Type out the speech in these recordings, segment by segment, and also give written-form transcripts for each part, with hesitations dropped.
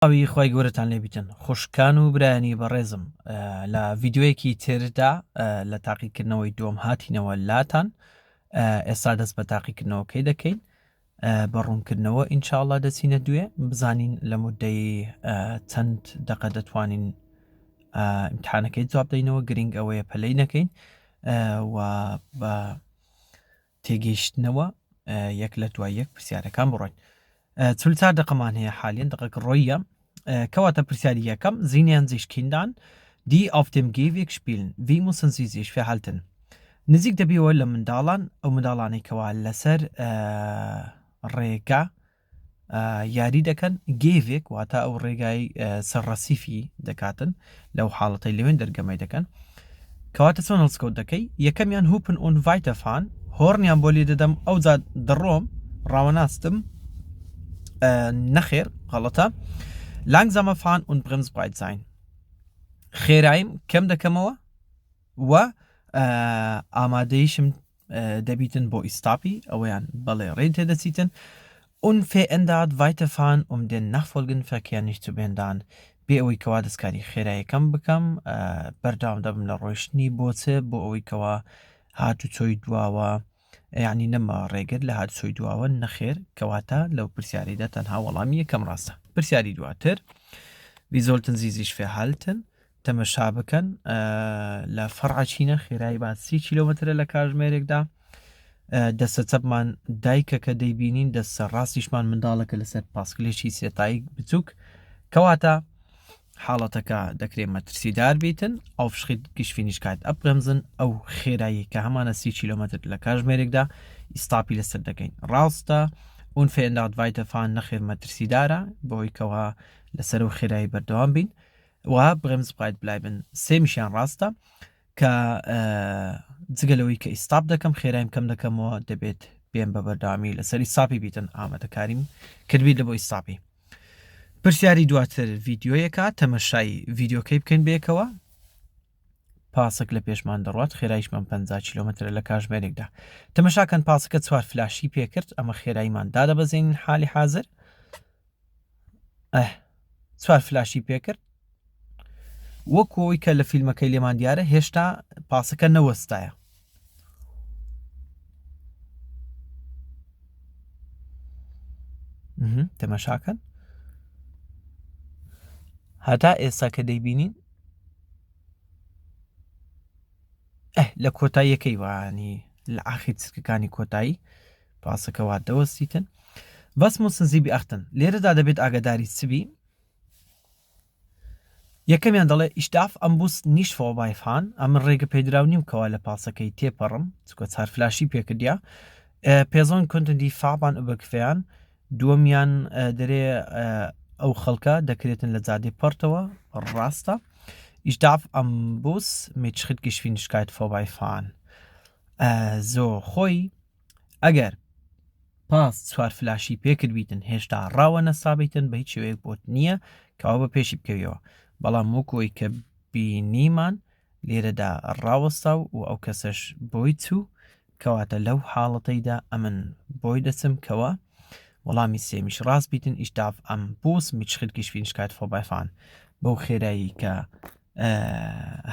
ئەوی خۆی گەورەتان لێبیتن خوشکان و برایانی بەڕێزم لە ڤیددیوەیەکی تردا لە تاقیکردنەوەی دۆم هاتینەوە لاتان ئێستا دەست بە تاقیکردنەوەکەی دەکەین بە ڕوونکردنەوە ئینشاءڵڵا دەچینە دوێ بزانین لە مودەی چەند دقە دەتوانین ئیمتحانەکەی جواب دەینەوە گرنگ ئەوەیە پەلەی نەکەین و بە تێگەیشتنەوە یەک لە دوای یەک پرسیارەکان بڕۆین. 44 دقەمان هەیە حاليا دقەک ڕۆیە کەواتە پرسیاری یەکەم Sehen sich Kindern, die auf dem Gehweg spielen. Wie müssen sie sich verhalten? نزیک دەبیەوە لە منداڵان ئەو منداڵانەی کەوا لەسەر ڕێگا یاری دەکەن گێڤێک واتە ئەو ڕێگای سەرڕەسیفی دەکاتن لەو حاڵەتەی لەوێن دەرگەمەی دەکەن کەواتە چۆن هەڵسکەوت دەکەی یەکەمیان هوپن und weiterfahren هۆڕنیان بۆ لێ دەدەم ئەو جا دەڕۆم ڕاوەناستم نەخێر غەڵەتە langsamer fahren und bremsbereit sein خێراییم کەم دەکەمەوە و ئامادەیشم دەبیتن بۆ ئیستاپی ئەوەیان بەڵێ ڕێ تێدەچیتن unverändert weiterfahren den nachfolgenden Verkehr nicht zu behindern بێ ئەوەی کەوا دەستکاری خێراییەکەم بکەم بەردەوام دەبم لە ڕۆیشتنی بۆچێ بۆ ئەوەی کەوا هاتوچۆی دواوە یعنی نەما ڕێگر لە هاتوچۆی دواوە نەخێر کەواتە لەو پرسیاریدا تەنها وەڵامی یەکەم ڕاستە. پرسیاری دواتر Wie sollten sie sich verhalten تەمەشا بکەن لە فەرعچینە خێرایی با 30 کیلۆمەترە لە کاتژمێرێکدا دەستە چەپمان دایکە کە دەیبینین دەستە ڕاستیشمان منداڵەکە لەسەر پاسکلێکی سێتایی بچووک کەواتە حاڵەتەکە دەکرێت مەترسیدار بیتن auf Schrittgeschwindigkeit abbremsen ئەو خێرایی کە هەمانە 30 کیلۆمەتر لە کاتژمێرێکدا ئیستاپی لەسەر دەکەین ڕاستە unverändert weiterfahren نەخێر مەترسیدارە بۆی کەوا لەسەر و خێرایی بەردەوام بین و bremsbereit bleiben سێمیشیان ڕاستە کە جگەلەوەی کە ئیستاپ دەکەم خێرایم کەم دەکەمەوە دەبێت بێن بە بەردەوامی لەسەر ئیستاپی بیتن ئامادەکاریم کردبیت لە بۆ ئیستاپی. پرسیاری دواتر ڤیددیۆیەکە تەمەشای ڤیددیۆکەی بکەین بێکەوە پاسک لە پێشمان دەڕات خێراییشمان 50 کیلۆمەتر لە کاتژمێرێکدا تەمەشاکەن پاسەکە چوار فلاشی پێکرد ئەمە خێراییمان دادەبەزێنین حالی حاضر چوار فلاشی پێکرد وەکۆی کە لە فیلمەکەی لێمان دیارە هێشتا پاسەکە نەوەستایە تەمەشاکەن هەتا ئێستا کە دەیبینین لە کۆتاییەکەی وانی لە ئاخیر چرکەکانی کۆتایی پاسەکە وا دەوەستیتن بەس müssen sie beachten لێرەدا دەبێت ئاگاداری چبی یەکەمیان دەڵێ ich darf am Bus nicht vorbeifahren ئەمن ڕێگە پێدراو نیم کەوا لە پاسەکەی تێپەڕم چکە چار فلاشی پێکردیا Personen könnten die Fahrbahn überqueren دووەمیان دەرێ ئەو خەڵکە دەکرێتن لە جادێ پەرتەوە ڕاستە Ich darf am Bus mit Schrittgeschwindigkeit vorbeifahren زۆ خۆی ئەگەر پاس چوار فلاشی پێکرد بیتن هێشتا ڕاوە نەسابیتن بە هیچ شێوەیەک بۆت نییە کەوا بە پێشی بکەویەوە بەڵام وەکۆی کە بینیمان لێرەدا ڕاوەستا و ئەو کەسەش بۆی چوو کەواتە لەو حاڵەتەیدا ئەمن بۆی دەچم کەوە وەڵامی سێمیش ڕاست بیتن ich darf am Bus mit Schrittgeschwindigkeit vorbeifahren بەو خێرایی کە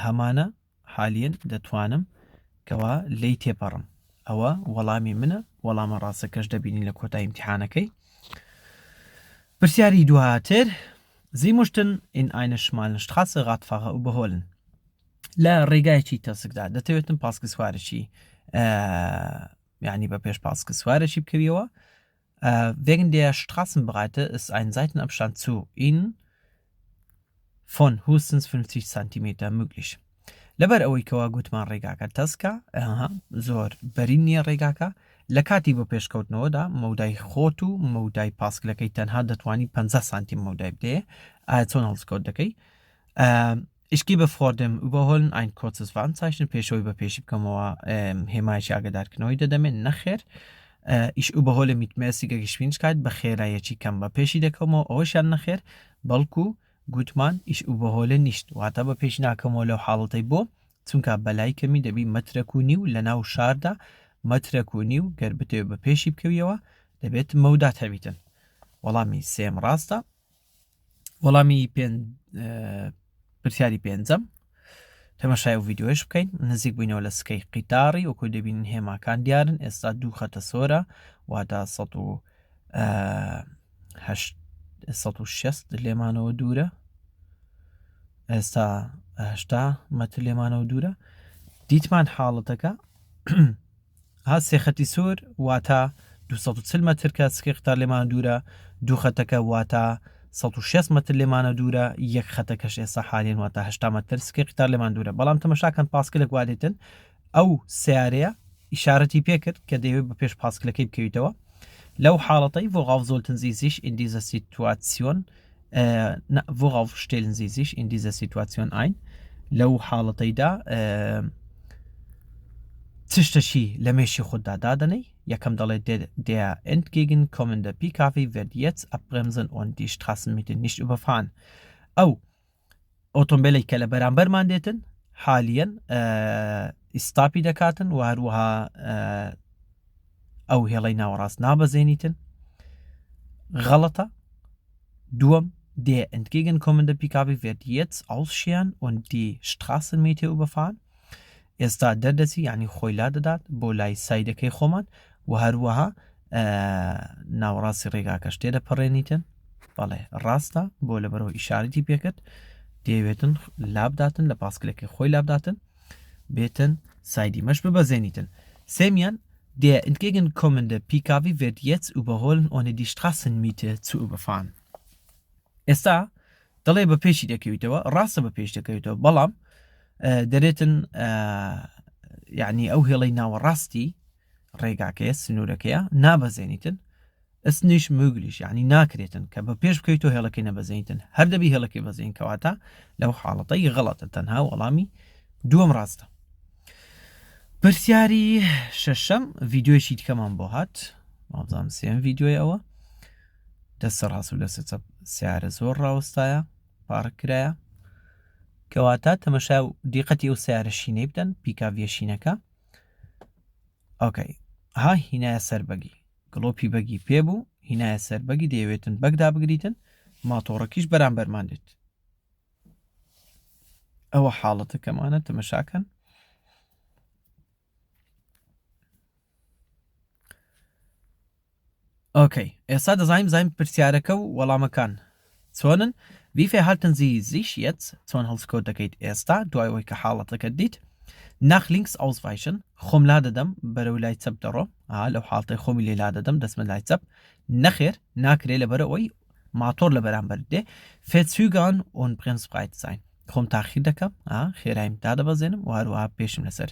هەمانە حالیان دەتوانم کەوا لی تێپەڕم ئەوە وەڵامی منە وەڵامە ڕاستەکەش دەبینی لە کۆتای ئیمتیحانەکەی. پرسیاری دواتر Sie möchten in eine schmale Straße Radfahrer überholen لە ڕێگایکی تەسکدا دەتەوێتن پاسکە سوارەی یعنی بە پێش پاسکە سوارەی بکەویەوە wegen der Straßenbreite ist ein Seitenabstand zu ihnen von höchstens 50 cm möglich. لەبەر ئەوەی کەوا گوتمان ڕێگاکە تەسکە زۆر بەرین نییە ڕێگاکە لە کاتی بۆ پێشکەوتنەوەدا مەودای خۆت و مەودای پاسکلەکەی تەنها دەتوانی 50 سانتیم مەودای بدەیە چۆن هەڵسکەوت دەکەی Ich gebe vor dem Überholen ein kurzes Warnzeichen پێشەوەی بە پێشی بکەمەوە هێمایشی ئاگادارکردنەوەی دەدەمێن نەخێر Ich überhole mit mäßiger Geschwindigkeit بە خێرایەکی کەم بە پێشی دەکەمەوە ئەوەشیان نەخێر بەڵکو گوتمان ich überhole nicht واتە بە پێش ناکەمەوە لەو حاڵەتەی بۆ چونکە بەلای کەمی دەبی مەترەک و نیو لە ناو شاردا مەترەک و نیو گەر بتێ بە پێشی بکەویەوە دەبێت مەودات هەبیتن وەڵامی سێم ڕاستە وەڵامی پرسیاری پێنجەم تەماشای و ڤیددیۆش بکەین نزیک بووینەوە لە سکەی قیتاری وەکو دەبینین هێماکان دیارن ئێستا 2 خەتە سۆرە واتە 160 لێمانەوە دوورە ئێستا 80 مەتر لێمانەوە دوورە دیتمان حاڵەتەکە ها سێ خەتی سۆر واتە 240 مەتر کە سکەی قیتار لێمان دوورە 2 خەتەکە واتە 160 مەتر لێمانە دوورە یەک خەتەکەش ئێستا حالێن واتە 80 مەتر سکەی قیتار لێمان دوورە بەڵام تەماشاکەن پاسکلێک وادێتن ئەو سیارەیە ئیشارەتی پێکرد کە دەیەوێت بە پێش پاسکلەکەی بکەویتەوە لەو حاڵەتەی worauf sollten Sie sich in dieser Situation worauf stellen Sie sich in dieser Situation ein لەو حاڵەتەیدا تشتشی لە مێشی خوددا دادنەی یەکەم دەڵێت der entgegenkommende PKW wird jetzt abbremsen und die Straßenmitte nicht überfahren ئەو ئۆتۆمبیلەی کە لە بەرامبەرمان دێتن حالیەن ئیستاپی دەکاتن و هەروەها ئەو هێڵەی ناوەڕاست نابەزێنیتن غەڵەتە دووەم der entgegenkommende PKW wird jetzt ausscheren und die Straßenmitte überfahren ئێستا دەردەچی یعنی خۆی لا دەدات بۆ لای سایدەکەی خۆمان و هەروەها ناوەڕاستی ڕێگاکەش تێدەپەڕێنیتن بەڵێ ڕاستە بۆ لەبەرەوە ئیشارەتی پێکرد دەیەوێتن لابداتن لە پاسکلەکەی خۆی لابداتن بێتن سایدی مەش ببەزێنیتن سێمیان der entgegenkommende PKW wird jetzt überholen ohne die Straßenmiete zu überfahren ئێستا دەڵێ بە پێشی دەکەویتەوە ڕاستە بە پێش دەکەویتەوە بەڵام دەرێتن یعنی ئەو هێڵەی ناوەڕاستی ڕێگاکەیە سنوورەکەیە نابەزێنیتن ist nicht möglich یعنی ناکرێتن کە بە پێش بکەیتەوە هێڵەکەی نەبەزێنیتن هەر دەبی هێڵەکەی بەزێن کەواتە لەو حاڵەتەی غەڵەتە تەنها وەڵامی دووەم ڕاستە پرسیاری شەشەم ڤیددیۆیەکی دیکەمان بۆ هات مابزانم سێم ڤیددیۆی ئەوە دەستە ڕاست و دەستە چەپ سیارە زۆر ڕاوەستایە پارک کرایە کەواتە تەمەشا و دیقەتی ئەو سیارە شینەی بدەن پیکاڤیە شینەکە ئۆکەی ها هینایە سەر بەگی گڵۆپی بەگی پێبوو هینایە سەر بەگی دەیەوێتن بەگدا بگریتن ماتۆڕەکیش بەرامبەرمان دێت ئەوە حاڵەتە کەمانە تەمەشاکەن ئۆکەی ئێستا دەزانین بزانین پرسیارەکە و وەڵامەکان چۆنن Wie verhalten Sie sich jetzt چۆن هەڵسکۆت دەکەیت ئێستا دوای ئەوەی کە حاڵەتەکە دیت nach links ausweichen خۆم لا دەدەم بەرەو لای چەپ دەڕۆ لەو حاڵەتەی خۆمی لێ لا دەدەم دەستمە لای چەپ نەخێر ناکرێ لەبەرەوەی ماتۆر لە بەرامبەر دێ verzögern und bremsbereit sein خۆم تاخیر دەکەم خێرایم دادەبەزێنم و هەروەها پێشم لەسەر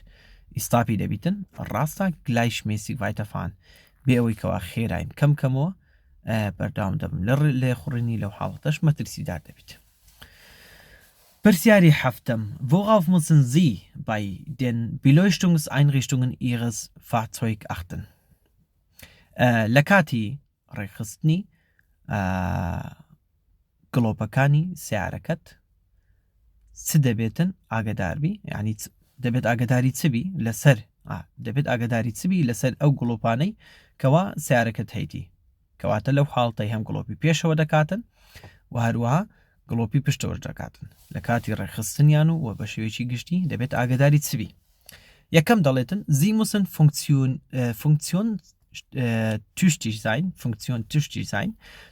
ئیستاپی دەبیتن ڕاستە gleichmäßig weiterfahren بێ ئەوەی کەوا خێرایم کەمکەمەوە بەرداوام دەبم لێ خوڕنی لەو حاڵەتەش مەترسیدار دەبیت پرسیاری هەفتەم worauf müssen Sie bei den Beleuchtungseinrichtungen Ihres Fahrzeugs achten لە کاتی ڕێخستنی گڵۆپەکانی سیارەکەت چ دەبێتن ئاگداربی یعنی دەبێت ئاگداری چبی لەسەر دەبێت ئاگداری چبی لەسەر ئەو گڵۆپانەی کەوا سیارەکەت هەیتی کەواتە لەو حاڵتەی هەم گڵۆپی پێشەوە دەکاتن و هەروەها گڵۆپی پشتەوەش دەکاتن لە کاتی ڕێخستنیان و بە شێوەیەکی گشتی دەبێت ئاگداری چبی یەکەم دەڵێتن Sie müssen funktionstüchtig sein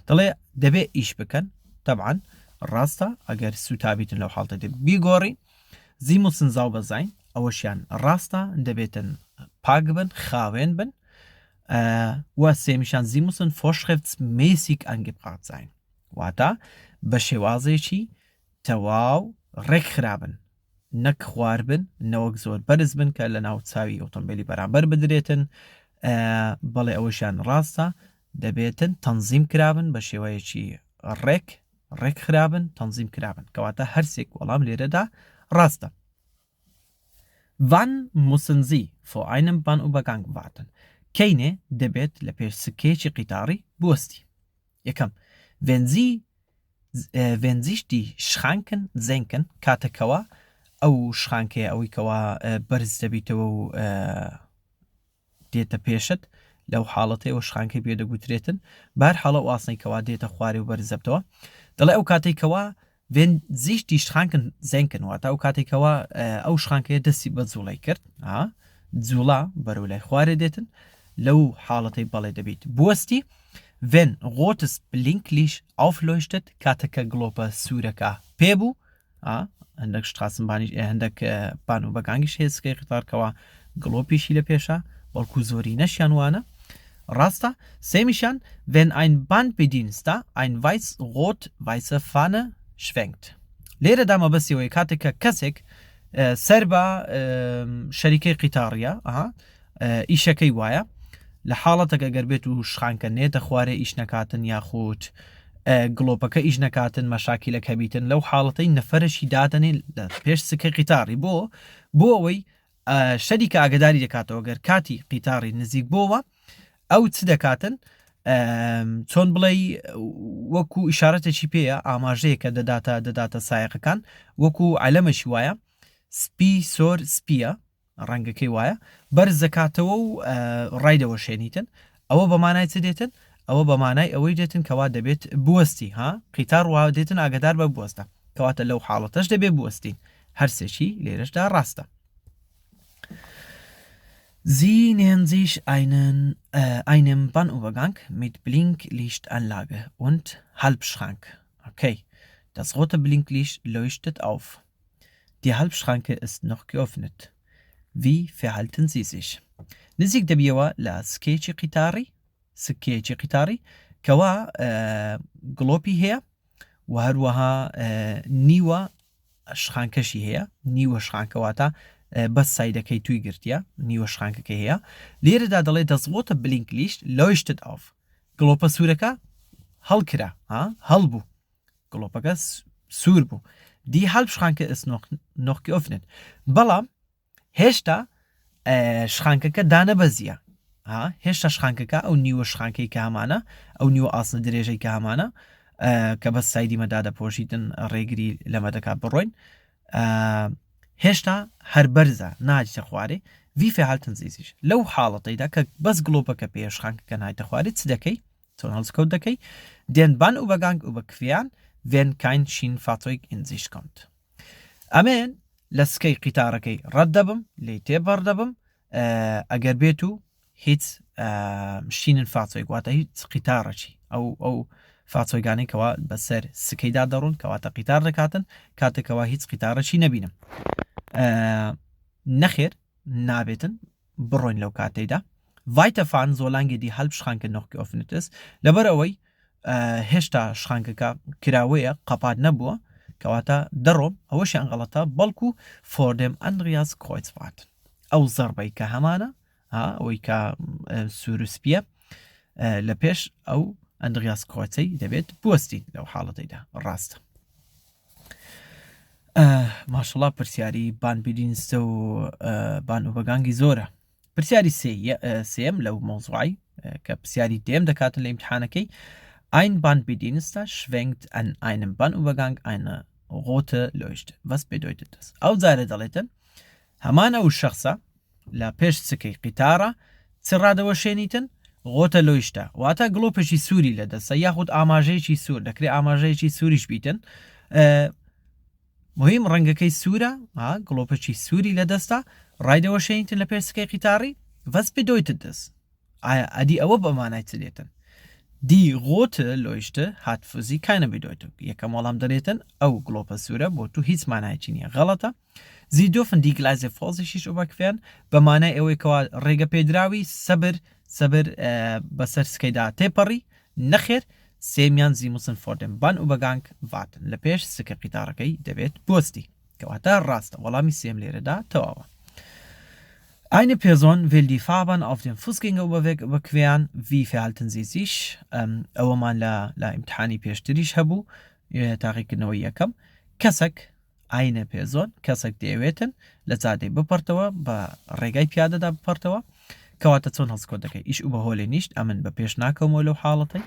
دەڵێ دەبێت ئیش بکەن طبعا ڕاستە ئەگەر سوتابیتن لەو حاڵتە دێ بیگۆڕی Sie müssen sauber sein ئەوەشیان ڕاستە دەبێتن پاک بن خاوێن بن و سێمیشان Sie müssen vorschriftsmäßig angebracht sein واتە بە شێوازێکی تەواو ڕێکخرابن نەک خوار بن نەوەک زۆر بەرز بن کە لە ناو چاوی ئۆتۆمبیلی بەرامبەر بدرێتن بەڵێ ئەوەشیان ڕاستە دەبێتن تەنزیم کرابن بە شێوەیەکی ڕێک خرابن تەنزیم کرابن کەواتە هەرسێک وەڵام لێرەدا ڕاستە Wann müssen Sie vor einem Bahnübergang warten کەینێ دەبێت لە پێش سکەیەکی قیتاری بوەستی یەکەم wenn sich die Schranken senken کاتەکەوە ئەو شخانکەیە ئەوەی کەوا بەرز دەبیتەوە و دێتە پێشت لەو حاڵەتەوە شخانکەی پێ دەگوترێتن بەر حاڵە واسنەی کەوا دێتە خوارێ و بەرزەبتەوە دەڵێ ئەو کاتێکەوە wenn sich die Schranken senken واتە ئەو کاتێکەوە ئەو شرانکەیە دەستی بە جوڵەی کرد جوڵا بەرەو لای خوارێ دێتن لەو حاڵەتەی بەڵێ دەبێت بوەستی wenn rotes Blinklicht aufleuchtet کاتەکە گڵۆپە سوورەکە پێبوو هەندێک شتاسمبانی هەندێک بان و بەگانگیش هێزکەی قیتارکەوە گڵۆپیشی لە پێشە بەڵکو زۆری نەشیان وانە ڕاستە سێمیشان wenn ein Bahnbedienster ein weiß-rot-weiße Fahne schwenkt لێرەدا مەبەستیەوەی کاتێککە کەسێک سەر بە شەریکەی قیتاڕیە ئیشەکەی وایە لە حاڵەتەکە گەر بێت و شخانکە نێتە خوارێ ئیش نەکاتن یاخود گڵۆپەکە ئیش نەکاتن مەشاکیلەکە بیتن لەو حاڵەتەی نەفەرشی دادنێ لە پێش سکە قیتاری بۆ ئەوەی شەریکە ئاگداری دەکاتەوە گەر کاتی قیتاری نزیک بۆەوە ئەو چ دەکاتن چۆن بڵێ وەکو ئیشارەتێکی پێەیە ئاماژەیەکە دەداتە سایقەکان وەکو عەلەمەشی وایە سپی سۆر سپیە ڕەنگەکەی وایە بەرز دەکاتەوە و ڕایدەوە شێنیتن ئەوە بەمانای چ دێتن ئەوە بەمانای ئەوەی دێتن کەوا دەبێت بوەستی قیتار وا دێتن ئاگدار بە بوەستە کەواتە لەو حاڵەتەش دەبێت بوەستین هەرسێکی لێرەشدا ڕاستە Sie nähern sich einem Bahnübergang mit Blinklichtanlage und Halbschrank. Okay, das rote Blinklicht leuchtet auf. Die Halbschranke ist noch geöffnet. Wie verhalten Sie sich? نزيك دبيوا لا سكيتشي قطاري كوا قلوبي هي وهروها نيوة شخانكشي هي نيوة شخانكواتا بەس سایدەکەی توی گرتیە نیوە شخانکەکە هەیە لێرەدا دەڵێ دەزڵۆتە بلینکلیشت لەویشتت ئاف گڵۆپە سوورەکە هەڵکرا هەڵبوو گڵۆپەکە سوور بوو دی هەلب شخانکە ئس noch geöffnet بەڵام هێشتا شخانکەکە دانەبەزیە هێشتا شخانکەکە ئەو نیوە شخانکەی کە هەمانە ئەو نیوە ئاسنە درێژەی کە هەمانە کە بەس سایدی مەدا دەپۆشیتن ڕێگری لەمە دەکات بڕۆین هێشتا هەر بەرزە ناجتە خوارێ وی verhalten Sie sich لەو حاڵەتەیدا کە بەس گڵۆپەکە پێشخانکەکە نایتە خوارێ چ دەکەی چۆن هەڵسکەوت دەکەی den Bahnübergang überqueren wenn kein Schienenfahrzeug in Sicht kommt ئەمێن لە سکەی قیتارەکەی ڕەت دەبم لێی تێبەر دەبم ئەگەر بێت و هیچ Schienenfahrzeug واتە هیچ قیتارەچی ئەو فاچۆیگانەی کەوا بەسەر سکەیدا دەڕۆن کەواتە قیتار دەکاتن کاتێکەوە هیچ قیتارەچی نەبینم نەخێر نابێتن بڕۆین لەو کاتەیدا weiterfahren solange die Halbschranke noch geöffnet ist لەبەر ئەوەی هێشتا شخانکەکە کراوەیە قەپات نەبووە کەواتە دەڕۆم ئەوەشیان غەڵەتە بەڵکو vor dem Andreas Kreuzfahrt ئەو زەربەی کە هەمانە ئەوەی کە سوورسپیە لە پێش ئەو ئەندریاس کۆچەی دەبێت بوەستین لەو حاڵەتەیدا ڕاستە ماشەڵڵا پرسیاری بانبیدینستە و بانوبەگانگی زۆرە پرسیاری سێم لەو مۆزوعی کە پرسیاری دێم دەکاتن لە ئیمتحانەکەی ein Bahnbedienster schwenkt an einem Bahnübergang eine rote Leuchte was bedeutet das ئەو جارە دەڵێتن هەمانە و شەخصە لە پێش سکەی قیتارە چ ڕادەوەشێنیتن غۆتە لۆیشتە واتە گڵۆپێکی سووری لەدەستە یاخود ئاماژەیەکی سوور دەکرێت ئاماژەیەکی سووریش بیتن مهم ڕەنگەکەی سوورە گڵۆپێکی سووری لەدەستە ڕایدەوەشێنیتن لە پێش سکەی قیتاری was bedeutet das ئەدی ئەوە بەمانای چ دێتن Die rote Leuchte hat für Sie keine Bedeutung. یەکەم وەڵام دەرێتن ئەو گڵۆپە سوورە بۆ تو هیچ مانایکی نییە غەڵەتە Sie dürfen die Gleise vorsichtig überqueren بەمانای ئەوەی کەوا ڕێگە پێدراوی سەبر بەسەر سکەیدا تێپەڕی نەخێر سێمیان Sie müssen vor dem Bahnübergang warten لە پێش سکە قیتارەکەی دەبێت بوەستی کەواتە ڕاستە وەڵامی سێم لێرەدا تەواوە Eine Person will die Fahrbahn auf dem Fußgängerüberweg überqueren. Wie verhalten Sie sich? أومان لا امتحاني بيشتريش هبو تاقيك نويكم كسك eine Person كسك ديويتن لزادي ببرتوا برقاي بيادة دا ببرتوا كواتا تون هلسكو دكي إيش überhole nicht أمن ببيش ناكم ولو حالتي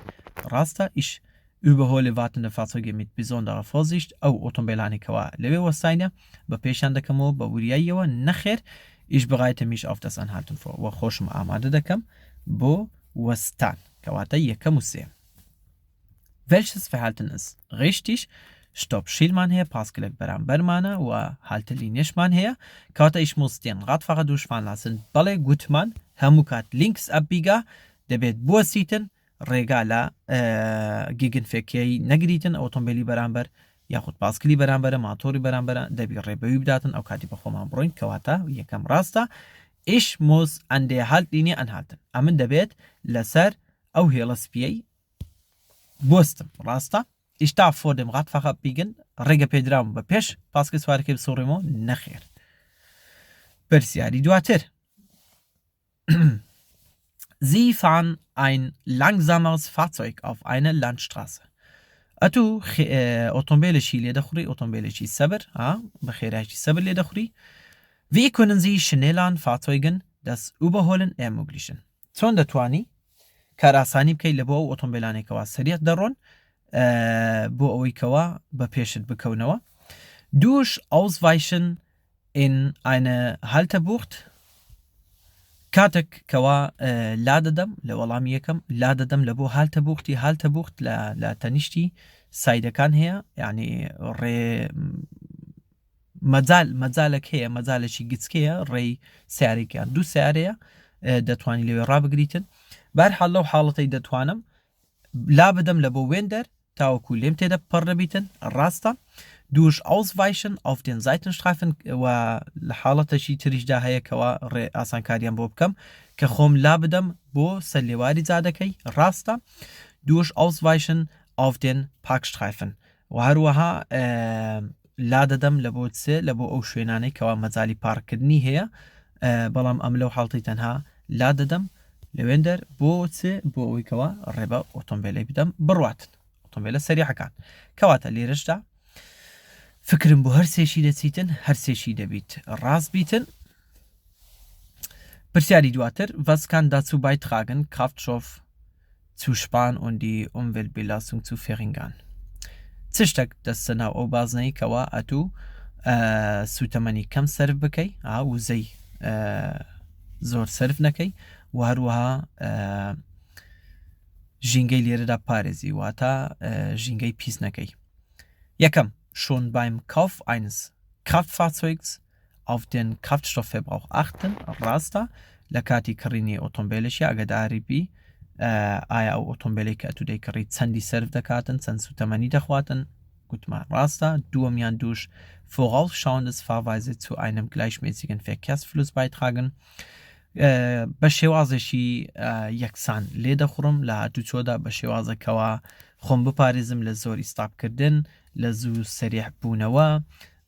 راستا إيش überhole wartende Fahrzeuge mit besonderer Vorsicht أو أوتومبيلاني كوا لوي وستاينة ببيش عندكمو بوريايوا نخير Ich bereite mich auf das Anhalten vor. وخۆشم ئامادە دەکەم بۆ وەستان کەواتە یەکەم و سێم. Welches Verhalten ist richtig? Stoppschildmann her, Paskelek Berambermana, oder Haltelinieschmann her. Karte, ich muss den Radfahrer durchfahren lassen. Balle, Gutmann, Hermukat links abbieger, der wird Bursiten, Regala, Gegenverkehr, Negriten, Automobili Beramber, یاخود پاسکلی بەرامبەرە ماتۆری بەرامبەرە دەبی ڕێبەوی بداتن ئەو کاتی بە خۆمان بڕۆین کەواتە یەکەم ڕاستە ich muss an der Haltlinie anhalten ئەمن دەبێت لەسەر ئەو هێڵە سپیەی بۆستم ڕاستە ich darf vor dem Radfahrer abbiegen ڕێگە پێدراوم بە پێش پاسکە سوارەکەی بسوڕێمەوە نەخێر پرسیاری دواتر Sie fahren ein langsameres Fahrzeug auf einer Landstraße أتو أوتومبيلشي ليدخوري أوتومبيلشي سبر بخيراشي سبر ليدخوري Wie können Sie schnelleren Fahrzeugen das Überholen ermöglichen? چۆن دەتوانی کار ئاسانی بکەیت لە بۆ ئەو ئۆتۆمبیلانێکەوە سەریع دەڕۆن بۆ ئەوەی کەوا بە پێشت بکەونەوە Durch Ausweichen in eine Haltebucht کاتێک کەوا لا دەدەم لە وەڵامی یەکەم لا دەدەم لە بۆ هالتەبوخت لە تەنیشتی سایدەکان هەیە یعنی ڕێ مەجالێک هەیە مەجالێکی گچکەیە ڕێی سیارێکیان دوو سیارەیە دەتوانی لەوێ ڕابگریتن بەرحاڵ لەو حاڵەتەی دەتوانم لا بدەم لە بۆ وێندەر تاوەکو لێم تێدە پەڕ دەبیتن ڕاستە Durch Ausweichen auf den Seitenstreifen و لە حاڵەتەشی تریشدا هەیە کەوا ڕێ ئاسانکاریان بۆ بکەم کە خۆم لا بدەم بۆ سەرلێواری جادەکەی ڕاستە Durch Ausweichen auf den Parkstreifen و هەروەها لا دەدەم لە بۆ چێ لە بۆ ئەو شوێنانەی کەوا مەجای پارکردنی هەیە بەڵام ئەم لەو حاڵەتی تەنها لا دەدەم لەوێندەر بۆ چێ بۆ ئەوەی کەوا ڕێبە ئۆتۆمبیلەی بدەم بڕواتن ئۆتۆمبیلە سەریعەکان کەواتە لێرەشدا فکرم بۆ هەرسێشی دەچیتن هەرسێشی دەبیت ڕاست بیتن پرسیاری دواتر was kann dazu beitragen Kraftstoff zu sparen und die Umweltbelastung zu verringern چ شتێک دەستە ناو ئەو بازنەی کەوا ئەتوو سوتەمەنی کەم سەرف بکەی وزەی زۆر سەرف نەکەی و هەروەها ژینگەی لێرەدا پارێزی واتە ژینگەی پیس نەکەی یەکەم Schon beim Kauf eines Kraftfahrzeugs auf den Kraftstoffverbrauch achten, Rasta, la kati karini automobilische agadari bi, aya au automobilike atude kari zandi serv dakaten, zan sutamani dachwaten, gut mal Rasta, duamian durch vorausschauendes Fahrweise zu einem gleichmäßigen Verkehrsfluss beitragen. بەشێوازێکی یەکسان لێ دەخڕم لە هاتوچۆدا بە شێوازەکەوە خۆم بپارێزم لە زۆری ستاپکردن لە زوو سەریح بوونەوە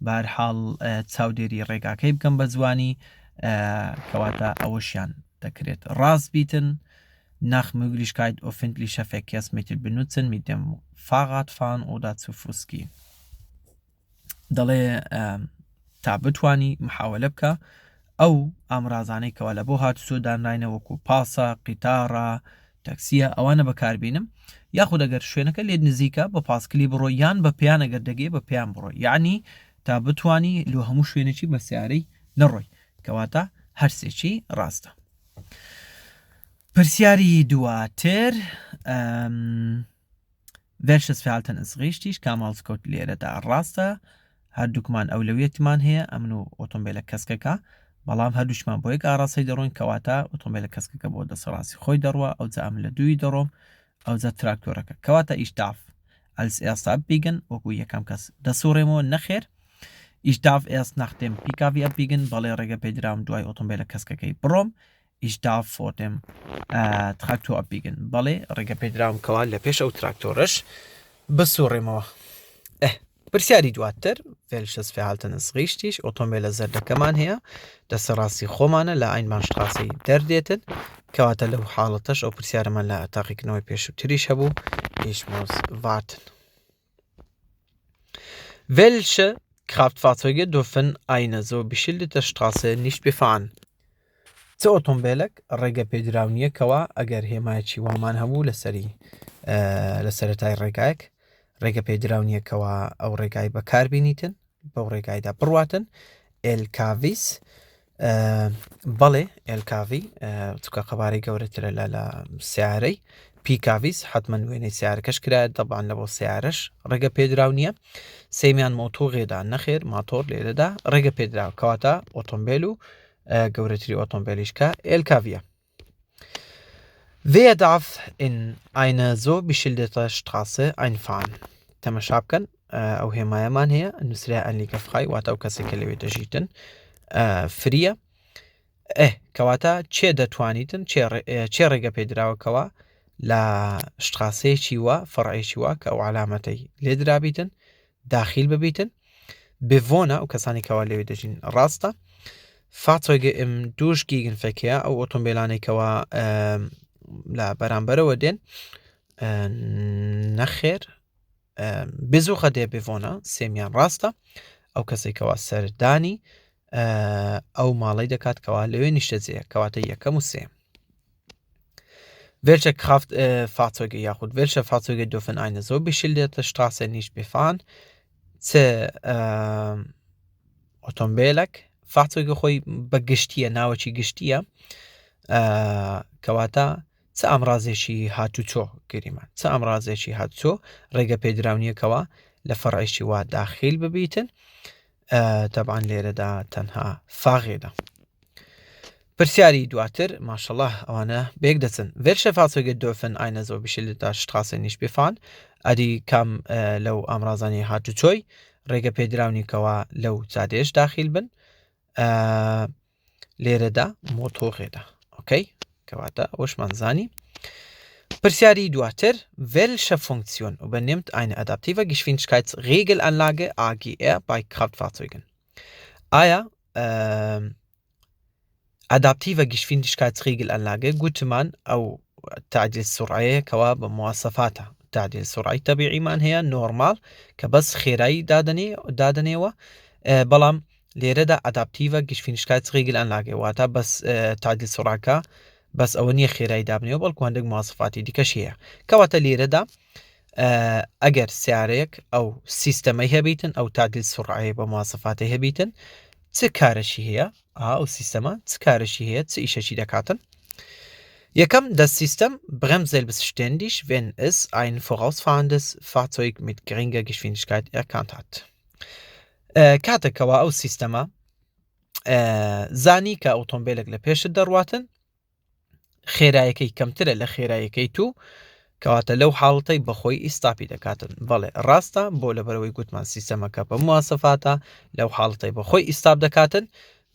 بەهەرحاڵ چاودێری ڕێگاکەی بکەم بە جوانی کەواتە ئەوەشیان دەکرێت ڕاست بیتن nach Möglichkeit öffentlicher Verkehrsmittel benutzen mit dem Fahrradfahren oder zu Fuß gehen دەڵێ تا بتوانی محاولە بکە ئەو ئامرازانەی کەوا لە بۆ هاتوچۆ دانراینە وەکو پاسە قیتارە تەکسیە ئەوانە بەکاربێنم یاخود ئەگەر شوێنەکە لێت نزیکە بە پاسکلی بڕۆ یان بە پیان ئەگەر دەگێ بە پیان بڕۆ یعنی تا بتوانی لە هەموو شوێنێکی بە سیارەی نەڕۆی کەواتە هەرسێکی ڕاستە پرسیاری دواتر Welches Verhalten ist richtig کامالسکۆت لێرەدا ڕاستە هەردووکمان ئەولەویەتمان هەیە ئەمن و ئۆتۆمبیلە کەسکەکە بەڵام هەردووشمان بۆ یەک ئاڕاستەی دەڕۆین کەواتە ئۆتۆمبیلە کەسکەکە بۆ دەسەڕاستی خۆی دەڕوە ئەو جا ئەم لە دووی دەڕۆم ئەو جا تراکتۆرەکە کەواتە ich darf als erster abbiegen وەکو یەکەم کەس دەسوڕێمەوە نەخێر ich darf erst nach dem PKW abbiegen بەڵێ ڕێگە پێدراوم دوای ئۆتۆمبیلە کەسکەکەی بڕۆم ich darf vor dem Traktor abbiegen بەڵێ ڕێگە پێدراوم کەوا لە پێش ئەو تراکتۆرەش بسوڕێمەوە پرسیاری دواتر Welches Verhalten ist richtig ئۆتۆمبیلە زەردەکەمان هەیە دەسەڕاستی خۆمانە لە ئاینمانشتڕاسی دەردێتن کەواتە لەو حاڵەتەش ئەو پرسیارەمان لە تاقیکردنەوەی پێشووتریش هەبوو ich muss warten Welche Kraftfahrzeuge dürfen eine so beschilderte Straße nicht befahren چ ئۆتۆمبیلێک ڕێگە پێدراونیە کەوا ئەگەر هێمایەکی وامان هەبوو لە سەرەتای ڕێگایەک ڕێگە پێدراونیەکەوە ئەو ڕێگای بەکاربینیتن بەو ڕێگایدا بڕواتن LKVs بەڵێ LKV چکە قەبارەی گەورەترە لە سیارەی پیکاویس حتما وێنەی سیارەکەش کرایە دەبان لە بۆ سیارەش ڕێگە پێدراو نییە سێمیان مۆتۆڕێدا نەخێر ماتۆر لێرەدا ڕێگە پێدراوە کەواتە ئۆتۆمبیل و گەورەتری ئۆتۆمبیلیشکە ئێلکاڤە. Wer darf in eine so beschilderte Straße einfahren? تەمەشا بکەن ئەو هێمایەمان هەیە نووسرا ئەنلیکە فخای واتە ئەو کەسێکە لەوێ دەژیتن فریە کەواتە چێ دەتوانیتن چێ ڕێگە پێدراوەکەوە لە شتراسەیەکی وە فەڕعێکی وە کە ئەو علامەتەی لێدرابیتن داخیل ببیتن بڤۆنە ئەو کەسانی کەوا لەوێ دەژین ڕاستە Fahrzeuge im Durchgegenverkehr ئەو ئۆتۆمبیلانێکەوە لە بەرامبەرەوە دێن نەخێر بزوخە دێ بڤۆنە سێمیان ڕاستە ئەو کەسێکەوە سەردانی ئەو ماڵی دەکات کەوا لەوێ نیشتەجێ کەواتە یەکەم و سێ. Welche Kraftfahrzeuge یاخود welche Fahrzeuge dürfen eine so beschilderte Straße nicht befahren? ئۆتۆمبیلێک Fahrzeuge خۆی بە گشتیە ناوەکی گشتیە کەواتە چ ئامڕازێکی هاتوچۆ گریمان چ ئامڕازێکی هاتوچۆ ڕێگە پێدراونیەکەوە لە فەڕعیشی وا داخیل ببیتن تەبعاً لێرەدا تەنها فاغێدا. پرسیاری دواتر ماشەڵڵاه ئەوانە بێک دەچن welche Fahrzeuge dürfen eine so beschilderte Straße nicht befahren ئەدی کام لەو ئامڕازانی هاتوچۆی ڕێگە پێدراونیکەوە لەو جادێش داخیل بن لێرەدا مۆتۆڕێدا ئۆکەی کەواتە ئەوەشمان زانی. پرسیاری دواتر welche Funktion übernimmt eine adaptive Geschwindigkeitsregelanlage AGR bei Kraftfahrzeugen? ئایا adaptive Geschwindigkeitsregelanlage گوتمان ئەو تعدیل سرعەیەکەوە بە مواسەفاتە تعدیل سرعی تەبیعیمان هەیە نۆرمال کە بەس خێرایی دادنێەوە بەڵام لێرەدا adaptive Geschwindigkeitsregelanlage واتە بەس تعدیل سرعەکە بەس ئەوە نییە خێرایی دابنێەوە بەڵکو هەندێک مواسەفاتی دیکەش هەیە کەواتە لێرەدا ئەگەر سیارەیەک ئەو سیستەمەی هەبیتن ئەو تعدیل سرعەیە بە مواسەفاتی هەبیتن چ کارەشی هەیە ئەو سیستەمە چ کارەشی هەیە چ ئیشەشی دەکاتن یەکەم das System bremst selbstständig wenn es ein vorausfahrendes Fahrzeug mit geringer Geschwindigkeit erkannt hat. کاتێکەوە ئەو سیستەمە زانی کە ئۆتۆمبیلێک لە پێشت دەڕواتن خێرایەکەی کەمترە لە خێرایەکەی تو کەواتە لەو حاڵەتەی بەخۆی ئیستاپی دەکاتن بەڵێ ڕاستە بۆ لەبەرەوەی گوتمان سیستەمەکە بە مواسەفاتە لەو حاڵەتەی بەخۆی ئیستاپ دەکاتن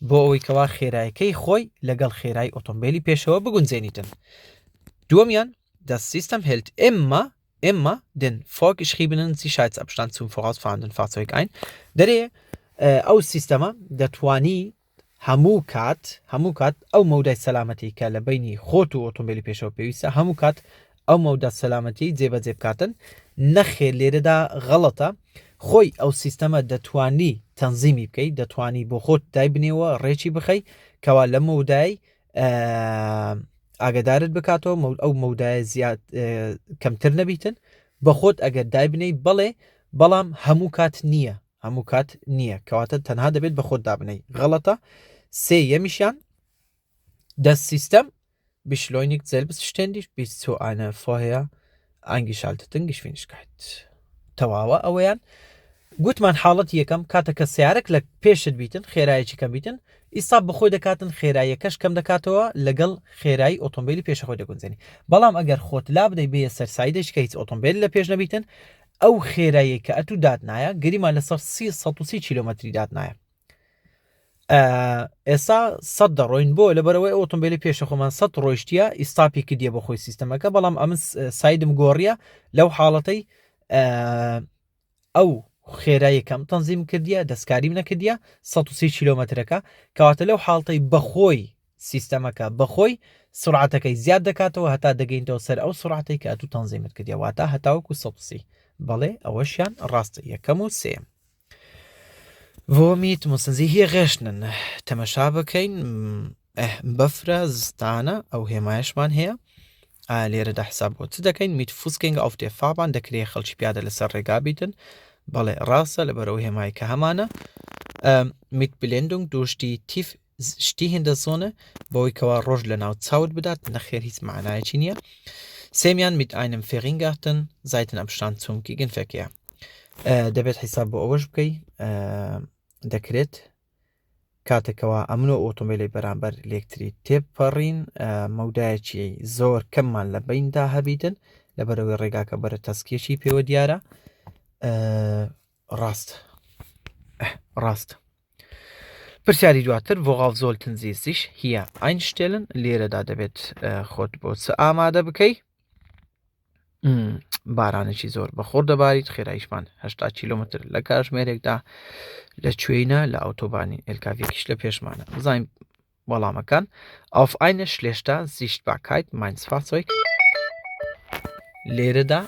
بۆ ئەوەی کەوا خێرایەکەی خۆی لەگەڵ خێرای ئۆتۆمبیلی پێشەوە بگونجێنیتن. دووەمیان das System hält immer den vorgeschriebenen Sicherheitsabstand zum vorausfahrenden Fahrzeug ein. دەرێ ئەو سیستەمە دەتوانی هەموو کات ئەو مەودای سەلامەتی کە لە بینی خۆت و ئۆتۆمبیلی پێشەوە پێویستە هەموو کات ئەو مەودە سەلامەتی جێبەجێ بکاتن نەخێر لێرەدا غەڵەتە خۆی ئەو سیستەمە دەتوانی تەنزیمی بکەیت دەتوانی بۆ خۆت دای بنێەوە ڕێکی بخەی کەوا لە مەودای ئاگدارت بکاتەوە ئەو مەودایە زیاد کەمتر نەبیتن بە خۆت ئەگەر دای بنەی بەڵێ بەڵام هەموو کات نییە کەواتە تەنها دەبێت بە خۆت دابنەی غەڵەتە. سێیەمیشیان das System beschleunigt selbstständig bis zu einer vorher eingeschalteten Geschwindigkeit. تەواوە ئەوەیان گوتمان حاڵەت یەکەم کاتەکە سیارەك لە پێشت بیتن خێرایەکی کەم بیتن ئیستا بەخۆی دەکاتن خێراییەکەش کەم دەکاتەوە لەگەڵ خێرایی ئۆتۆمبیلی پێشەخۆی دەگونجێنی بەڵام ئەگەر خۆت لا بدەی بێ سەرسایدش کە هیچ ئۆتۆمبیل لە پێش نەبیتن ئەو خێرایی کە ئەتو دادنایە گریمان لەسەر 130 کیلۆمەتری دادنایە ئێستا 100 دەڕۆین بۆ لەبەرەوەی ئۆتۆمبیلی پێشەخۆمان 100 ڕۆیشتیە ئیستاپی کردیە بە خۆی سیستەمەکە بەڵام ئەمن سایدم گۆڕیە لەو حاڵەتەی ئەو خێراییەکەم تەنزیم کردیە دەستکاریم نەکردیە 130 کیلۆمەترەکە کەواتە لەو حاڵەتەی بەخۆی سیستەمەکە بەخۆی سرعەتەکەی زیاد دەکاتەوە هەتا دەگەینەوە سەر ئەو سرعەتەی کە ئەتو تەنزیمت کردیە واتە هەتاوەکو 130 بەڵێ ئەوەشیان ڕاستە یەکەم و سێم. Womit müssen Sie hier rechnen? تەمەشا بکەین بەفرە زستانە ئەو هێمایشمان هەیە لێرەدا حساب بۆ چ دەکەین mit Fußgänger auf der Fahrbahn دەکرێت خەڵکی پیادە لەسەر ڕێگا بیتن بەڵێ ڕاستە لەبەرەوەی هێمای کە هەمانە mit Blendung durch die tief stehende Sonne بۆی کەوا ڕۆژ لە ناو چاوت بدات نەخێر هیچ معنایەکی نییە سێمیان mit einem verringerten Seitenabstand zum Gegenverkehr. دەبێت حیساب بۆ ئەوەش بکەی دەکرێت کاتێکەوە ئەمنۆ ئۆتۆمبیلی بەرامبەر لێکتری تێپەڕین مەودایەکی زۆر کەممان لە بیندا هەبیتن لەبەرەوەی ڕێگاکە بەرە تەسکێکی پێوە دیارە ڕاست پرسیاری دواتر worauf sollten Sie sich hier einstellen لێرەدا دەبێت خۆت بۆ چ ئامادە بکەی بارانێکی زۆر بەخۆر دەباریت خێرایشمان 80 کیلومتر لە کاتژمێرێکدا لە کوێینە لە ئۆتۆبانی ئێلکاڤێکیش لە پێشمانە بزانین وەڵامەکان auf eine schlechte Sichtbarkeit meines Fahrzeugs لێرەدا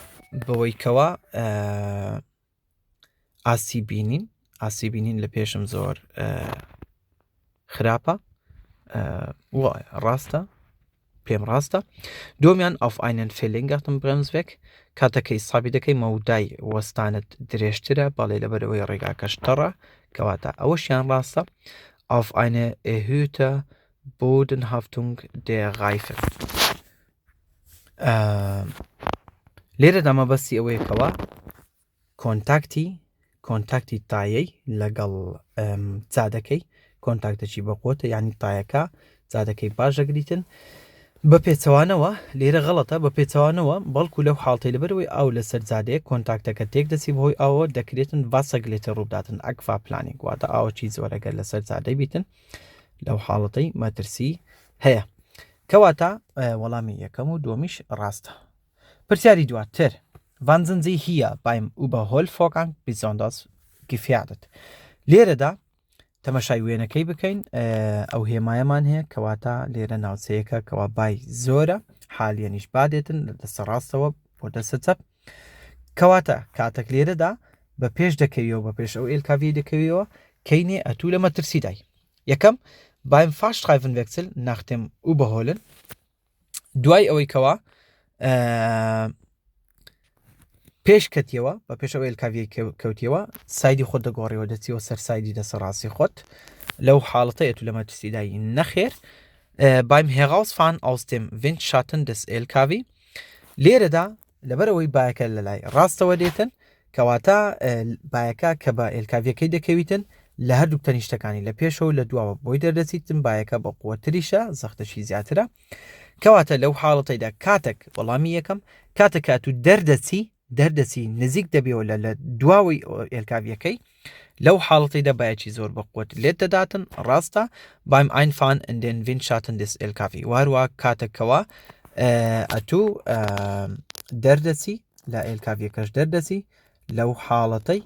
بەوەی کەوە ئاسی بینین لە پێشم زۆر خراپە ڕاستە پێم ڕاستە دومیان auf einen verlängerten Bremsweg کاتەکەی سابی دەکەی مەودای وەستانت درێژترە بەڵێ لەبەرەوەی ڕێگاکەش تەڕە کەواتە ئەوەشیان ڕاستە auf eine erhöhte Bodenhaftung der Reifen لێرەدا مەبەستی ئەوەیەکەوە کۆنتاکتی تایەی لەگەڵ جادەکەی کۆنتاکتەکی بەقوتە یعنی تایەکە جادەکەی باش دەگریتن بە پێچەوانەوە لێرە غەڵەتە بە پێچەوانەوە بەڵکو لەو حاڵتەی لەبەرەوەی ئەو لەسەر جادەیە کۆنتاکتەکە تێک دەچی بەهۆی ئەوە دەکرێتن ڤاسەگلێتە ڕووداتن ئەکفا پلانی گواتە ئاوەکی زۆرەگەر لەسەر جادەی بیتن لەو حاڵەتەی مەترسی هەیە کەواتە وەڵامی یەکەم و دومیش ڕاستە پرسیاری دواتر wann sind Sie hier beim Überholvorgang besonders gefährdet لێرەدا تەمەشای وێنەکەی بکەین ئەو هێمایەمان هەیە کەواتە لێرە ناوچەیەکە کەوا بای زۆرە حالیەنیش بادێتن لە دەستە ڕاستەوە بۆ دەستە چەپ کەواتە کاتێک لێرەدا بە پێش دەکەویەوە بە پێش ئەو ئێلکاڤی دەکەویەوە کەینێ ئەتوو لە مەترسیدای یەکەم beim Fahrstreifenwechsel nach dem Überholen دوای ئەوەی کەوا پێش کەتیەوە بە پێشەوە ئێلکاڤی کەوتیەوە سایدی خۆت دەگۆڕیەوە دەچیەوە سەر سایدی دەسە ڕاستی خۆت لەو حاڵەتەیە تو لە مەترسیدایی نەخێر beim Herausfahren aus dem Windschatten des LKW لێرەدا لەبەرەوەی بایەکە لە لای ڕاستەوە دێتن کەواتە بایەکە کە بە ئێلکاڤیەکەی دەکەویتن لە هەردوو تەنیشتەکانی لە پێشەوە لە دواوە بۆی دەردەچیتن بایەکە بە قووەتریشە زەختەشی زیاترە کەواتە لەو حاڵەتەیدا کاتێک وەڵامی یەکەم کاتێک و دەردەچی نزیک دەبێەوە لە دواوی ئێلکاڤیەکەی لەو حاڵەتەیدا بایەکی زۆر بە قووەت لێت دەداتن ڕاستە beim Einfahren in den Windschatten des LKW وارووا کاتێکەوە ئەتوو دەردەچی لە ئێلکاڤیەکەش دەردەچی لەو حاڵەتەی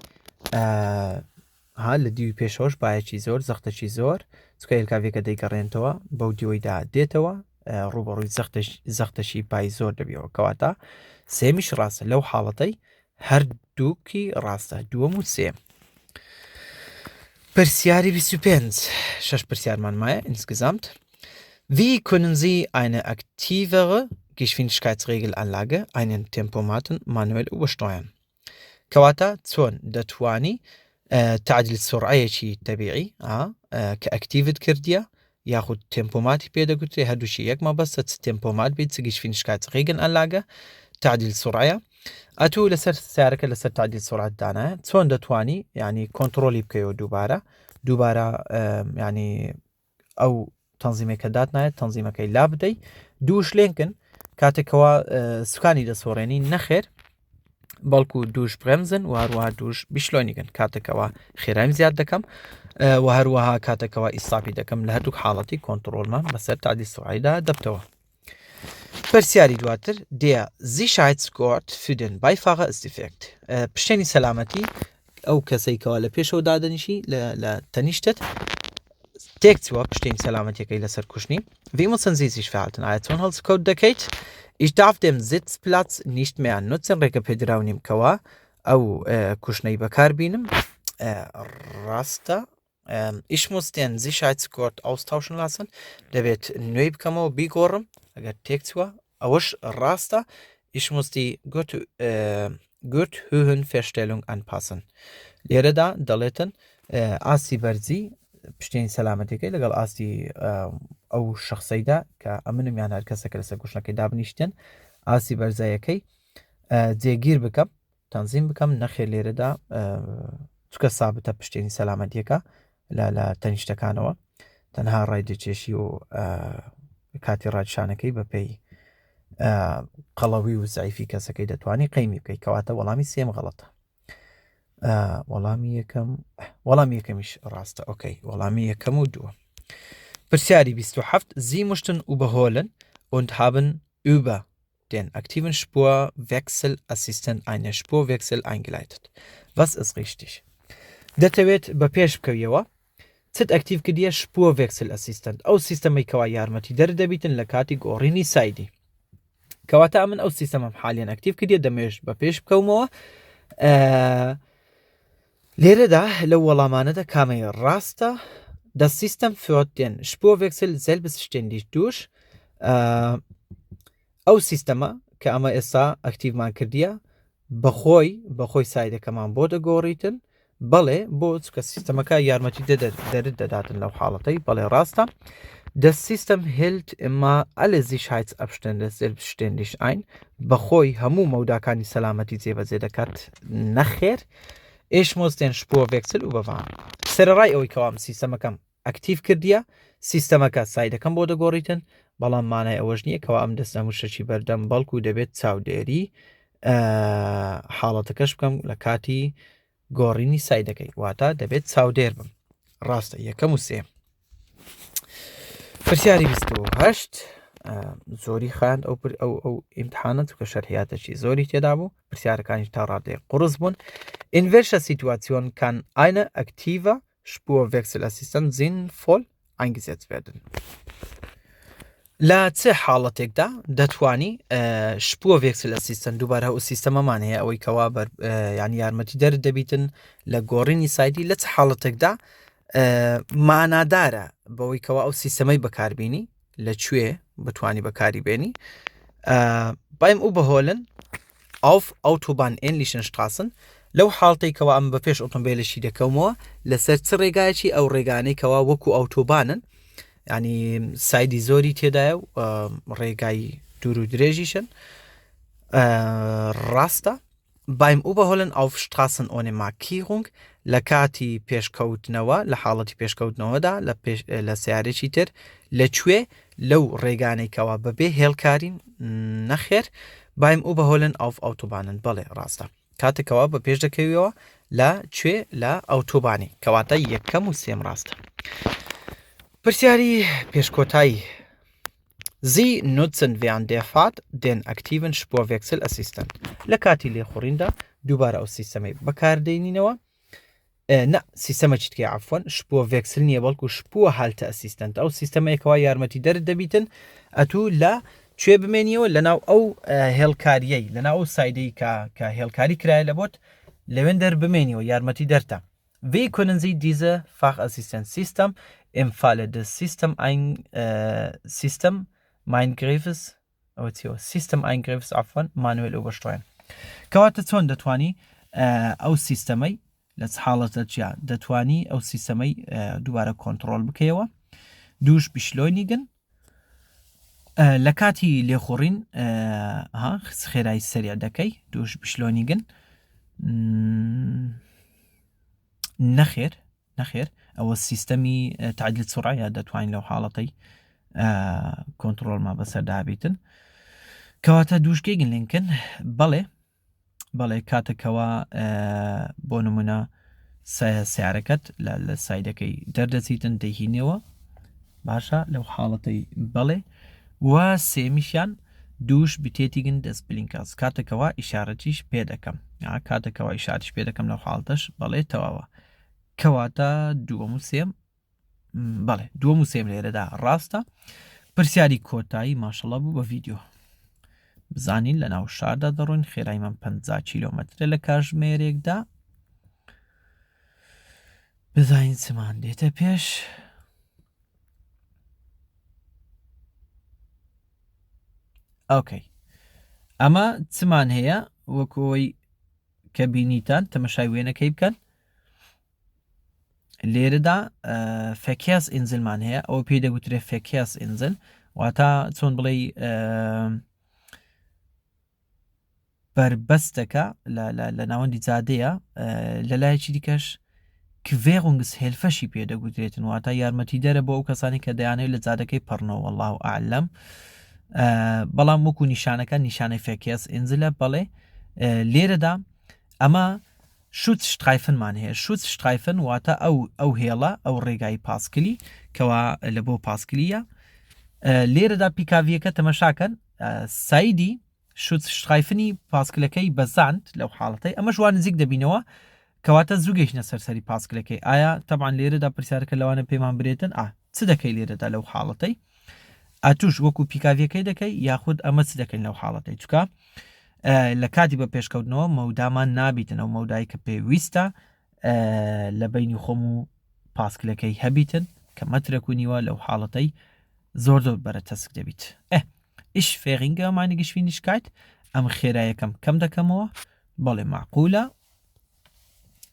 لە دیوی پێشۆش بایەکی زۆر زەختەشی زۆر چکە ئێلکاڤیەکە دەیگەڕێنەوە بەو دیوەیدا دێتەوە ڕوبەڕووی زەختەشی پای زۆر دەبیەوە کەواتە سێمیش ڕاستە لەو حاڵەتەی هەردووکی ڕاستە دووەم و سێم پرسیاری 25 6 پرسیارمان مایە insgesamt Wie können Sie eine aktivere Geschwindigkeitsregelanlage einen Tempomaten manuell übersteuern کەواتە چۆن دەتوانی تعدیل سرعەیەکی تەبیعی کە ئەکتیڤت کردیە یاخود تێمپۆماتی پێدەگوترێ هەردووشی یەک مەبەستە چ تێمپۆمات بیت چ Geschwindigkeitsregelanlage تعدیل سرعەیە ئەتوو لەسەر سیارەکە لەسەر تعدیل سرعەت دانایە چۆن دەتوانی ینی کۆنتترۆلی بکەیەوە دووبارە ینی ئەو تەنزیمێکە دادنایە تەنزیمەکەی لا بدەی دووش لێنکن کاتێکەوە سوکانی دەسۆڕێنی نەخێر بەڵکو دووش برemsen و هەروەها دووش بیشلۆنیگەن کاتێکەوە خێرایم زیاد دەکەم و هەروەها کاتێکەوە ئیساپی دەکەم لە هەردوو حاڵەتی کۆنتترۆلمان بەسەر تعدیل سرعەیدا دەبتەوە پرسیاری دواتر der Sicherheitsgurt für den Beifahrer ist defekt پشتێنی سەلامەتی ئەو کەسێکەوە لە پێشەوە دادەنیشی لە تەنیشتت تێکچووە پشتێنی سەلامەتیەکەی لەسەر کوشتنی Wie müssen Sie sich verhalten چۆن هەڵسکەوت دەکەیت Ich darf dem Sitzplatz nicht mehr nutzen ڕێگەپێدراونیم کەوە ئەو کوشنەی بەکاربینم ڕاستە Ich muss den Sicherheitsgurt austauschen lassen دەبێت نوێی بکەمەوە بیگۆڕم ئەگەر تێکچووە ئەوەش ڕاستە Ich muss die Gurthöhenverstellung anpassen لێرەدا دەڵێتن ئاسی بەرزی پشتێنی سەلامەتەکەی لەگەڵ ئاستی ئەو شخصەیدا کە ئەمنمیان هەر کەسەکە لەسەر کوشنەکەی دابنیشتن ئاسی بەرزایەکەی جێگیر بکەم تەنزیم بکەم نەخێر لێرەدا چکە سابتە پشتێنی سەلامەتیەکە لە تەنیشتەکانەوە تەنها ڕای دەچێشی و کاتی ڕادشانەکەی بەپێی قەڵەوی و زایفی کەسەکەی دەتوانانی قەیمی بکەیت کەواتە وەڵامی سێم غەڵەتە وەڵامی یەکەمیش ڕاستە ئۆکەی وەڵامی یەکەم و دووە پرسیاری 27 Sie möchten überholen und haben über den aktiven Spurwechselassistent einen Spurwechsel eingeleitet. Was ist richtig? دەتەوێت بە پێش بکەویەوە چت ئەکتیڤ کردیە شپووەڤێکسل ئەو سیستەمەی کەوا یارمەتی دەردەبیتن لە کاتی گۆڕینی سایدی کەواتە من ئەو سیستەمەم حالیان ئەکتیڤ کردیە دەمێش بە پێش بکەومەوە لێرەدا لەو وەڵامانەدا کامەی ڕاستە Das System führt den Spurwechsel selbstständig durch. ئەو سیستەمە کە ئەمە ئێستا ئەکتیڤمان کردیە بەخۆی سایدەکەمان بۆ دەگۆڕیتن بەڵێ بۆ چکە سیستەمەکە یارمەتی دەرد دەداتن لەو حاڵەتەی بەڵێ ڕاستە Das System hält immer alle Sicherheitsabstände selbstständig ein بەخۆی هەموو مەوداکانی سەلامەتی جێبەجێ دەکات نەخێر Ich muss den Spurwechsel überwahren. سەرەڕای ئەوەی کەوام سیستەمەکەم ئەکتیڤ کردیە سیستەمەکە سایدەکەم بۆ دەگۆڕیتن بەڵام مانای ئەوەش نییە کەوا ئەم دەستە موشەکی بەردەم بەڵکو دەبێت چاودێری حاڵەتەکەش بکەم لە کاتی گۆڕینی سایدەکەی واتە دەبێت چاودێر بم ڕاستە یەکەم و سێم پرسیاری 28 زۆری خاند ئەو ئیمتحانەت کە شەرحیاتەکی زۆری تێدا بوو پرسیارەکانی تا ڕادێ قڕس بوون In welcher Situation kann eine aktive Spurwechselassistent sinnvoll eingesetzt werden? لا چه حاڵەتێکدا دەتوانی شپووەڤێکسلەسیستەن دووبارە ئەو سیستەمەمان هەیە ئەوەی کەوا ینی یارمەتی دەرد دەبیتن لە گۆڕینی سایدی لە چه حاڵەتێکدا مانادارە بەوەی کەوا ئەو سیستەمەی بەکاربیێنی لەکوێ بتوانی بەکاری بێنی beim Überholen auf autobahnähnlichen Straßen لەو حاڵتەی کەوا ئەم بە پێش ئۆتۆمبیلەشی دەکەمەوە لەسەر چ ڕێگایەکی ئەو ڕێگانەی کەوا وەکو ئۆتۆبانن ینی سایدی زۆری تێدایە و ڕێگای دوور و درێژیشن ڕاستە beim Überholen auf Straßen ohne Markierung لە کاتی پێشکەوتنەوە لە حاڵەتی پێشکەوتنەوەدا لە سیارێکی تر لەکوێ لەو ڕێگانەی کەوا بەبێ هێڵکارین نەخێر beim Überholen auf Autobahnen بەڵێ ڕاستە کاتێکەوە بە پێش دەکەویەوە لە کوێ لە ئەوتۆبانی کەواتە یەکەم و سێم ڕاستە پرسیاری پێشکۆتایی Sie nutzen während der Fahrt den aktiven Spurwechselassistent لە کاتی لێخوڕیندا دووبارە ئەو سیستەمەی بەکاردێنینەوە سیستەمە چیتکە عفوان شپووەڤێکسل نییە بەڵکو شپووە هالتە ئەسیستەنت ئەو سیستەمەیەکەوە یارمەتی دەرد دەبیتن ئەتوو لە کوێ بمێنیەوە لەناو ئەو هێڵکاریەی لەناو ئەو سایدەی کە هێڵکاری کرایە لە بۆت لەوێن دەربمێنیەوە یارمەتی دەرتە Wie können Sie diese Fachassistenzsystem im Falle des Systemeingriffes manuell übersteuern کەواتە چۆن دەتوانی ئەو سیستەمەی لە حاڵەتە دەتوانی ئەو سیستەمەی دووبارە کۆنتڕۆل بکەیەوە دووش بیشلۆنیگن لە کاتی لێخوڕین خێرایی سەریع دەکەی دووش بیشلۆنیگن نەخێر ئەوە سیستەمی تعدیل سرعە دەتوانین لەو حاڵەتەی کۆنتڕۆڵما بەسەردابیتن کەواتە دووشگەیگن لێنکن بەڵێ کاتێکەوە بۆ نمونە سیارەکەت لە سایدەکەی دەردەچیتن دەهینەوە باشە لەو حاڵەتەی بەڵێ و سێمیشیان دووش بتێتیگن دەست بلینکاس کاتێکەوە ئیشارەتیش پێ دەکەم کاتێکەوە ئیشارتیش پێ دەکەم لەو حاڵتەش بەڵێ تەواوە کەواتە دووەم و سێم بەڵێ دووەم و سێم لێرەدا ڕاستە پرسیاری کۆتایی ماشەڵە بوو بە ڤیدیۆ بزانین لە ناو شاردا دەڕۆین خێرای من 50 کیلۆمەترە لە کاتژمێرێکدا بزانین چمان دێتە پێش ئۆکەی ئەمە چمان هەیە وەکۆی کە بینیتان تەمەشای وێنەکەی بکەن لێرەدا فەکیاس ئینزلمان هەیە ئەوە پێی دەگوترێت فەکیاس ئینزل واتە چۆن بڵێ بربەستەکە لە ناوەندی جادەیە لەلایەکی دیکەش کڤێڕونگس هێلفەشی پێدەگوترێتن واتە یارمەتی دەرە بۆ ئەو کەسانی کە دەیانەوێت لە جادەکەی پڕنەوە والله ئاعلەم بەڵام وەکو نیشانەکە نیشانەی فێکێس ئینزلە بەڵێ لێرەدا ئەمە شوت شتایفنمان هەیە شوت شتایفن واتە ئەو هێڵە ئەو ڕێگای پاسکلی کەوا لە بۆ پاسکلیە لێرەدا پیکاڤیەکە تەمەشاکەن سایدی شوت شتایفنی پاسکلەکەی بەزاند لەو حاڵەتەی ئەمە ژوان نزیک دەبینەوە کەواتە زوو گەیشتە سەرسەری پاسکلەکەی ئایا تەبان لێرەدا پرسیارەکە لەوانە پێمان برێتن چ دەکەی لێرەدا لەو حاڵەتەی ئاتوش وەکو پیکاڤیەکەی دەکەی یاخود ئەمە چ دەکەین لەو حاڵەتەی چکە لە کاتی بە پێشکەوتنەوە مەودامان نابیتنەوە مەودای کە پێویستە لە بینی خۆم و پاسکلەکەی هەبیتن کە مەترەکوونیوە لەو حاڵەتەی زۆر بەرە تەسک دەبیت ئیش فێغینگە مانی گشتینیشکایت ئەم خێرایەکەم کەم دەکەمەوە بەڵێ معقولە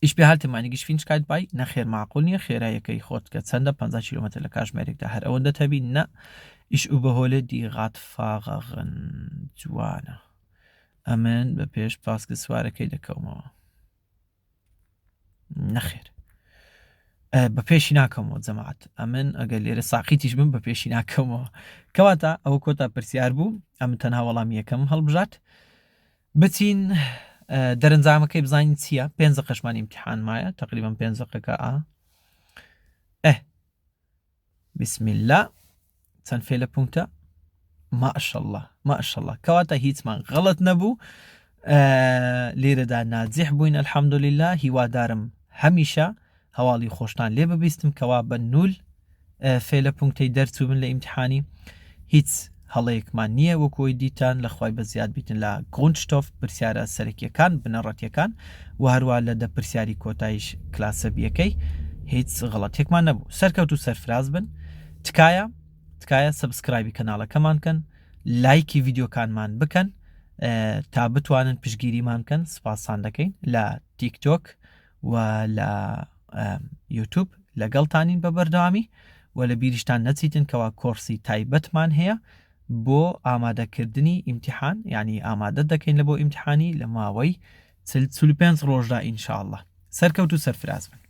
ئیش بێ هاتمانی گشتین شکایت بای نەخێر معقول نییە خێرایەکەی خۆت کە چەندە 50 کیلومتر لە کاتژمێرێکدا هەر ئەوەندە تەبی نە ئیش و بەهۆلە دیغات فاغەغن جوانە ئەمن بە پێش پاسکە سوارەکەی دەکەمەوە نەخێر بە پێشی ناکەمەوە جەماعەت ئەمن ئەگەر لێرە ساقیتیش بم بە پێشی ناکەمەوە کەواتە ئەوە کۆتا پرسیار بوو ئەم تەنها وەڵامی یەکەم هەڵبژات بچین دەرەنجامەکەی بزانین چییە 5 قەشمانی امتحان مایە تقریبا 5 دقیقە بسم الله چەند فێلە پونکتە ماشەڵڵا کەواتە هیچمان غەڵەت نەبوو لێرەدا ناجح بووین الحەمدولله هیوادارم هەمیشە هەواڵی خۆشتان لێ ببیستم کەوا بە 0 فێلە پونکتەی دەرچوو بن لە ئیمتحانی هیچ هەڵەیەکمان نییە وەکۆی دیتان لە خوای بە زیاد بیتن لە گڕونشتۆف پرسیارە سەرەکیەکان بنەڕەتیەکان و هەروە لە دە پرسیاری کۆتاییش کلاسە بیەکەی هیچ غەڵەتێکمان نەبوو سەرکەوت و سەرفراز بن تکایە سبسکرایبی کەناڵەکەمان بکەن لایکی ڤیدیۆکانمان بکەن تا بتوانن پشگیریمان بکەن سپاسان دەکەین لە تیکتۆک و لە یوتیوب لەگەڵتانین بە بەردەوامی و لە بیریشتان نەچیتن کەوا کۆرسی تایبەتمان هەیە بۆ ئامادەکردنی ئیمتحان یعنی ئامادە دەکەین لە بۆ ئیمتحانی لە ماوەی 45 ڕۆژدا ئینشاءالله سەرکەوت و سەرفراز بن